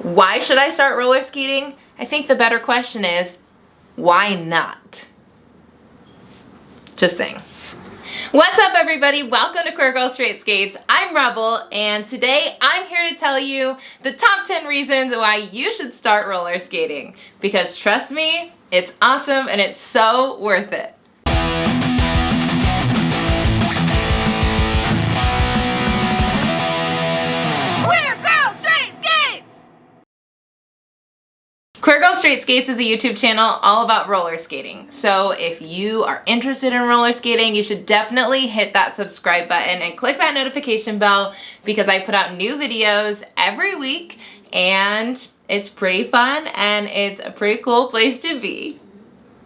Why should I start roller skating? I think the better question is, why not? Just saying. What's up, everybody? Welcome to Queer Girl Straight Skates. I'm Rebel, and today I'm here to tell you the top 10 reasons why you should start roller skating. Because trust me, it's awesome and it's so worth it. Queer Girl Straight Skates is a YouTube channel all about roller skating. So if you are interested in roller skating, you should definitely hit that subscribe button and click that notification bell because I put out new videos every week and it's pretty fun and it's a pretty cool place to be,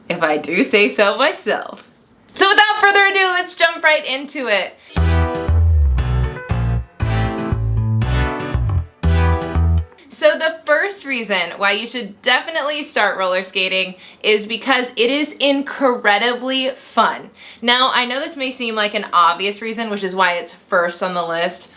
if I do say so myself. So without further ado, let's jump right into it. So the first reason why you should definitely start roller skating is because it is incredibly fun. Now, I know this may seem like an obvious reason, which is why it's first on the list,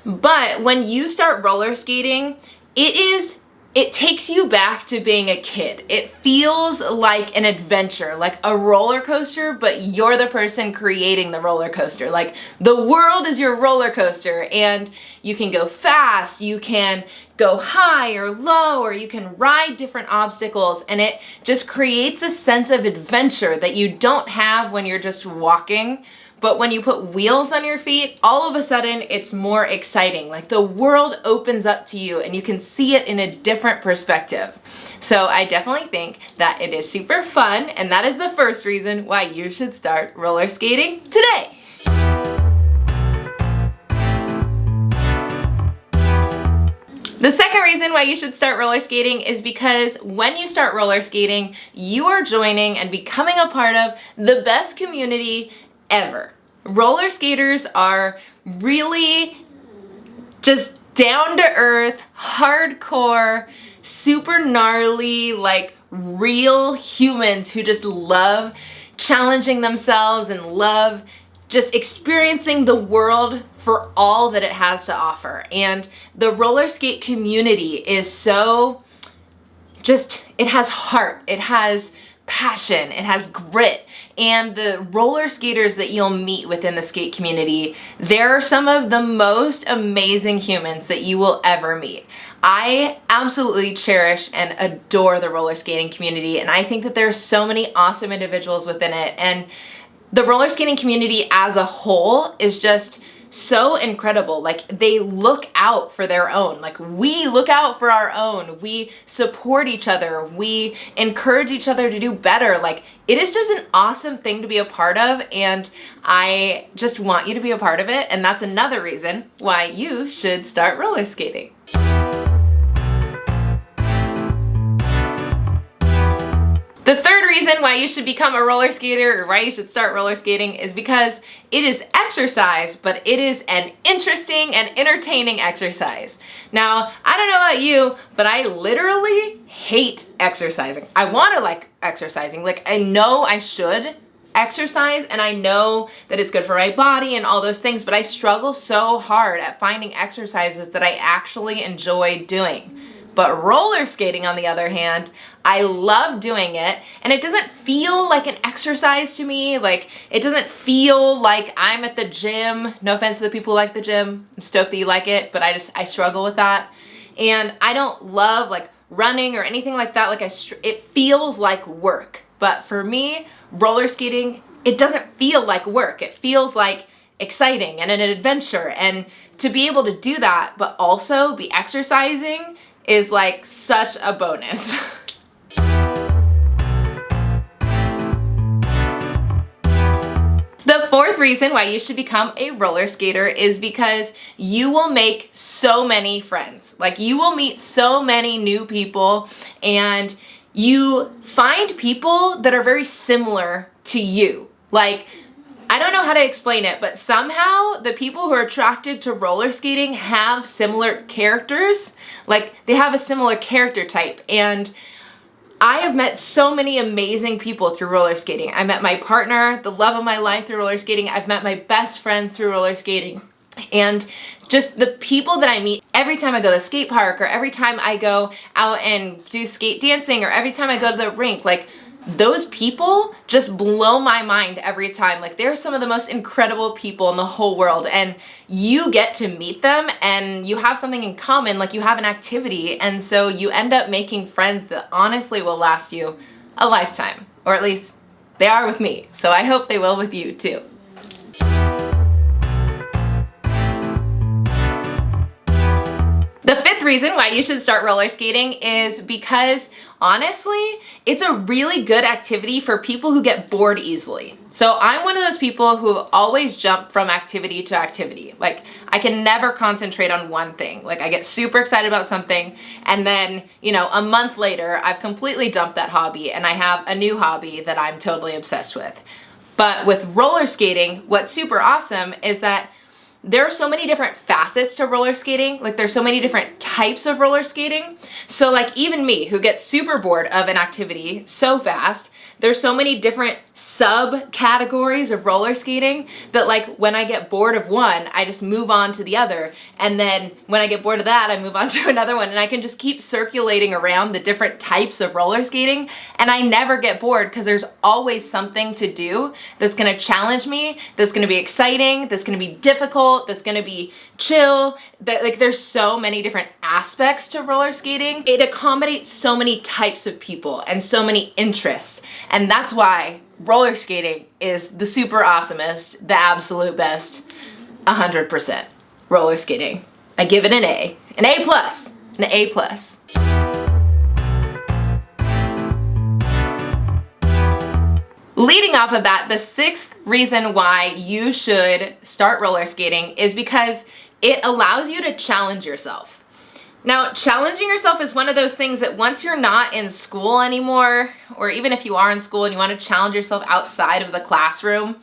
but when you start roller skating, it takes you back to being a kid. It feels like an adventure, like a roller coaster, but you're the person creating the roller coaster. Like the world is your roller coaster and you can go fast, you can go high or low, or you can ride different obstacles, and it just creates a sense of adventure that you don't have when you're just walking. But when you put wheels on your feet, all of a sudden it's more exciting. Like the world opens up to you and you can see it in a different perspective. So I definitely think that it is super fun, and that is the first reason why you should start roller skating today. The second reason why you should start roller skating is because when you start roller skating, you are joining and becoming a part of the best community ever. Roller skaters are really just down to earth, hardcore, super gnarly, like real humans who just love challenging themselves and love just experiencing the world for all that it has to offer. And the roller skate community is so it has heart, it has passion, it has grit, and the roller skaters that you'll meet within the skate community, they're some of the most amazing humans that you will ever meet. I absolutely cherish and adore the roller skating community, and I think that there's so many awesome individuals within it, and the roller skating community as a whole is just so incredible. Like they look out for their own. Like we look out for our own. We support each other. We encourage each other to do better. Like it is just an awesome thing to be a part of, and I just want you to be a part of it, and that's another reason why you should start roller skating. The third reason why you should become a roller skater, or why you should start roller skating, is because it is exercise, but it is an interesting and entertaining exercise. Now, I don't know about you, but I literally hate exercising. I want to like exercising. Like I know I should exercise and I know that it's good for my body and all those things, but I struggle so hard at finding exercises that I actually enjoy doing. But roller skating, on the other hand, I love doing it, and it doesn't feel like an exercise to me. Like, it doesn't feel like I'm at the gym. No offense to the people who like the gym. I'm stoked that you like it, but I struggle with that. And I don't love like running or anything like that. Like it feels like work. But for me, roller skating, it doesn't feel like work. It feels like exciting and an adventure. And to be able to do that, but also be exercising, is like such a bonus. The fourth reason why you should become a roller skater is because you will make so many friends. Like you will meet so many new people, and you find people that are very similar to you. Like, I don't know how to explain it, but somehow the people who are attracted to roller skating have similar characters. Like they have a similar character type, and I have met so many amazing people through roller skating. I met my partner, the love of my life, through roller skating. I've met my best friends through roller skating. And just the people that I meet every time I go to the skate park, or every time I go out and do skate dancing, or every time I go to the rink, like, those people just blow my mind every time. Like, they're some of the most incredible people in the whole world, and you get to meet them and you have something in common, like you have an activity, and so you end up making friends that honestly will last you a lifetime, or at least they are with me, so I hope they will with you too. The fifth reason why you should start roller skating is because, honestly, it's a really good activity for people who get bored easily. So I'm one of those people who always jump from activity to activity. Like, I can never concentrate on one thing. Like, I get super excited about something, and then, you know, a month later, I've completely dumped that hobby and I have a new hobby that I'm totally obsessed with. But with roller skating, what's super awesome is that there are so many different facets to roller skating. Like, there's so many different types of roller skating. So like, even me, who gets super bored of an activity so fast, there's so many different subcategories of roller skating that, like, when I get bored of one, I just move on to the other. And then when I get bored of that, I move on to another one. And I can just keep circulating around the different types of roller skating. And I never get bored because there's always something to do that's gonna challenge me, that's gonna be exciting, that's gonna be difficult, that's gonna be chill. Like, there's so many different aspects to roller skating. It accommodates so many types of people and so many interests. And that's why roller skating is the super awesomest, the absolute best, 100%. Roller skating. I give it an A. An A+. An A+. Leading off of that, the sixth reason why you should start roller skating is because it allows you to challenge yourself. Now, challenging yourself is one of those things that once you're not in school anymore, or even if you are in school and you want to challenge yourself outside of the classroom,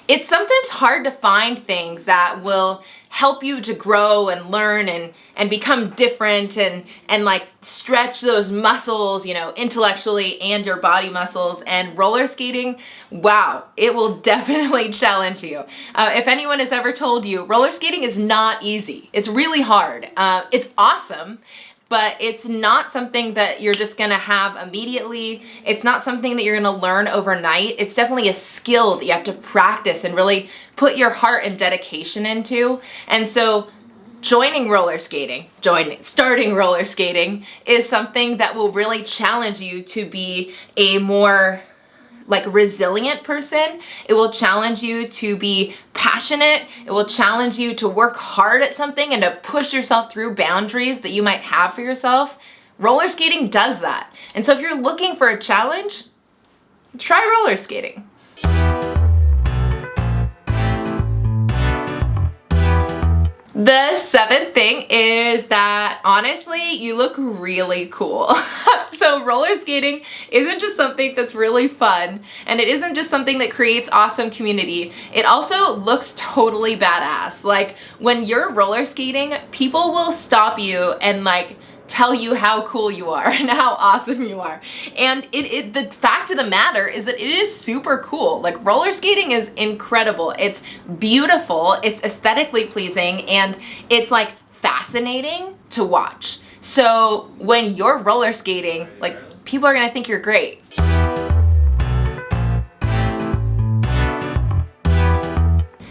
it's sometimes hard to find things that will help you to grow and learn and become different and like stretch those muscles, you know, intellectually and your body muscles. And roller skating, wow, it will definitely challenge you. If anyone has ever told you, roller skating is not easy. It's really hard. It's awesome, but it's not something that you're just gonna have immediately. It's not something that you're gonna learn overnight. It's definitely a skill that you have to practice and really put your heart and dedication into. And so starting roller skating is something that will really challenge you to be a more like resilient person. It will challenge you to be passionate. It will challenge you to work hard at something and to push yourself through boundaries that you might have for yourself. Roller skating does that. And so if you're looking for a challenge, try roller skating. The seventh thing is that, honestly, you look really cool. So roller skating isn't just something that's really fun, and it isn't just something that creates awesome community. It also looks totally badass. Like, when you're roller skating, people will stop you and like tell you how cool you are and how awesome you are. And the fact of the matter is that it is super cool. Like, roller skating is incredible. It's beautiful, it's aesthetically pleasing, and it's like fascinating to watch. So when you're roller skating, like, people are gonna think you're great.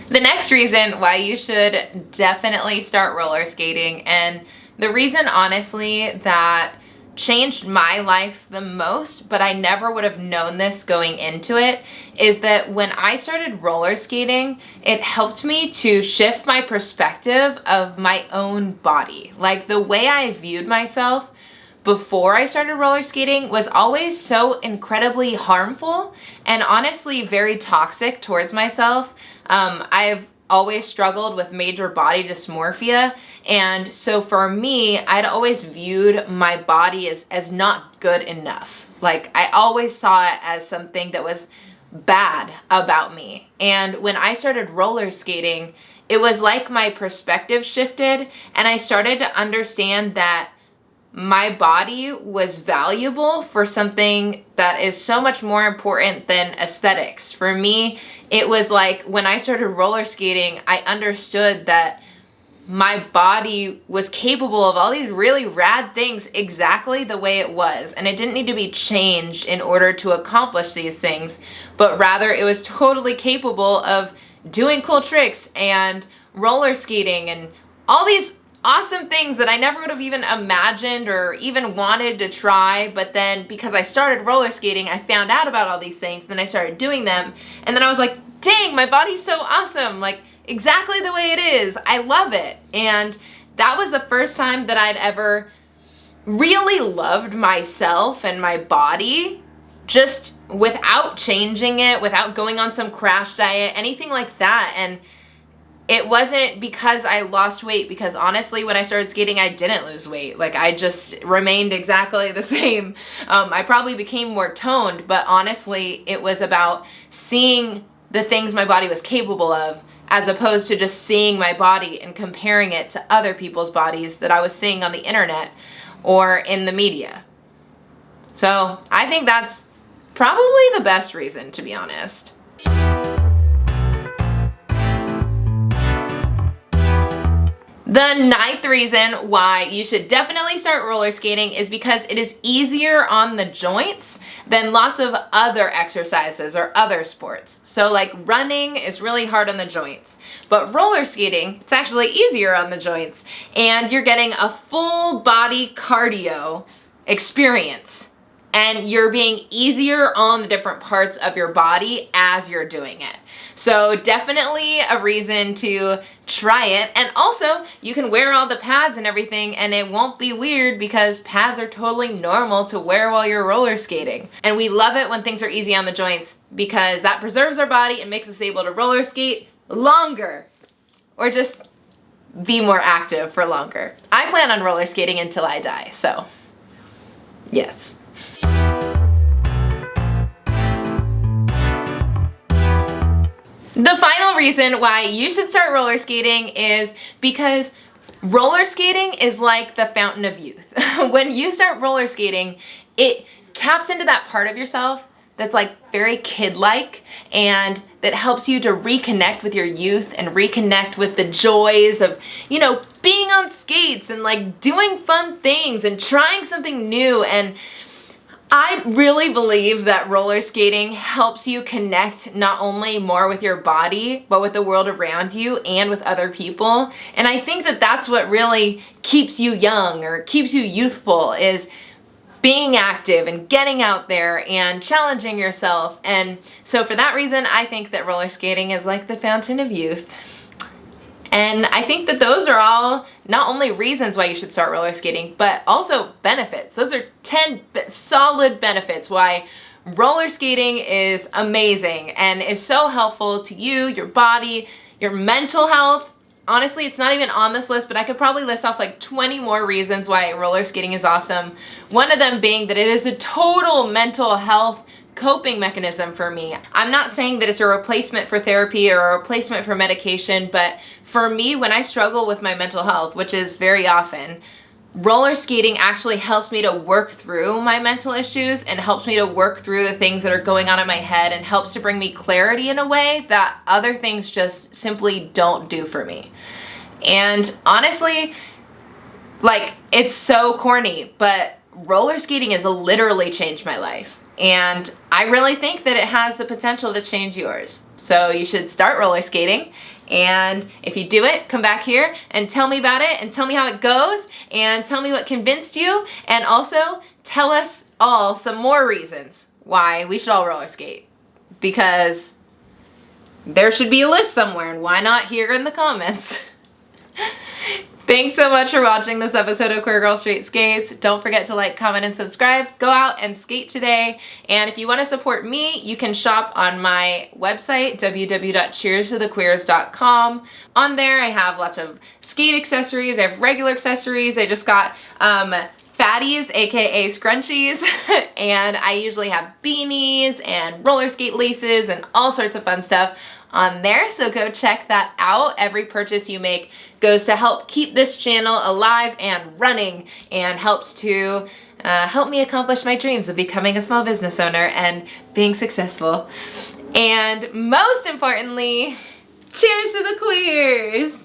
The next reason why you should definitely start roller skating, and the reason, honestly, that changed my life the most, but I never would have known this going into it, is that when I started roller skating, it helped me to shift my perspective of my own body. Like, the way I viewed myself before I started roller skating was always so incredibly harmful and honestly very toxic towards myself. I've always struggled with major body dysmorphia, and so for me, I'd always viewed my body as not good enough. Like, I always saw it as something that was bad about me. And when I started roller skating, it was like my perspective shifted, and I started to understand that my body was valuable for something that is so much more important than aesthetics. For me, it was like when I started roller skating, I understood that my body was capable of all these really rad things exactly the way it was. And it didn't need to be changed in order to accomplish these things, but rather it was totally capable of doing cool tricks and roller skating and all these awesome things that I never would have even imagined or even wanted to try. But then because I started roller skating, I found out about all these things, then I started doing them, and then I was like, dang, my body's so awesome, like exactly the way it is. I love it. And that was the first time that I'd ever really loved myself and my body, just without changing it, without going on some crash diet, anything like that. And it wasn't because I lost weight, because honestly, when I started skating, I didn't lose weight. Like, I just remained exactly the same. I probably became more toned, but honestly, it was about seeing the things my body was capable of, as opposed to just seeing my body and comparing it to other people's bodies that I was seeing on the internet or in the media. So I think that's probably the best reason, to be honest. The ninth reason why you should definitely start roller skating is because it is easier on the joints than lots of other exercises or other sports. So like running is really hard on the joints, but roller skating, it's actually easier on the joints, and you're getting a full body cardio experience. And you're being easier on the different parts of your body as you're doing it. So definitely a reason to try it. And also, you can wear all the pads and everything, and it won't be weird because pads are totally normal to wear while you're roller skating. And we love it when things are easy on the joints because that preserves our body and makes us able to roller skate longer, or just be more active for longer. I plan on roller skating until I die, so yes. The final reason why you should start roller skating is because roller skating is like the fountain of youth. When you start roller skating, it taps into that part of yourself that's like very kid-like, and that helps you to reconnect with your youth and reconnect with the joys of, you know, being on skates and like doing fun things and trying something new. And I really believe that roller skating helps you connect not only more with your body, but with the world around you and with other people. And I think that that's what really keeps you young or keeps you youthful, is being active and getting out there and challenging yourself. And so for that reason, I think that roller skating is like the fountain of youth. And I think that those are all not only reasons why you should start roller skating, but also benefits. Those are 10 solid benefits why roller skating is amazing and is so helpful to you, your body, your mental health. Honestly, it's not even on this list, but I could probably list off like 20 more reasons why roller skating is awesome. One of them being that it is a total mental health coping mechanism for me. I'm not saying that it's a replacement for therapy or a replacement for medication, but for me, when I struggle with my mental health, which is very often, roller skating actually helps me to work through my mental issues and helps me to work through the things that are going on in my head, and helps to bring me clarity in a way that other things just simply don't do for me. And honestly, like, it's so corny, but roller skating has literally changed my life. And I really think that it has the potential to change yours. So you should start roller skating. And if you do it, come back here and tell me about it, and tell me how it goes, and tell me what convinced you. And also tell us all some more reasons why we should all roller skate, because there should be a list somewhere, and why not here in the comments? Thanks so much for watching this episode of Queer Girl Straight Skates. Don't forget to like, comment, and subscribe. Go out and skate today. And if you want to support me, you can shop on my website, www.cheerstothequeers.com. On there, I have lots of skate accessories. I have regular accessories. I just got fatties, aka scrunchies, and I usually have beanies and roller skate laces and all sorts of fun stuff on there, so go check that out. Every purchase you make goes to help keep this channel alive and running, and helps to help me accomplish my dreams of becoming a small business owner and being successful. And most importantly, cheers to the queers!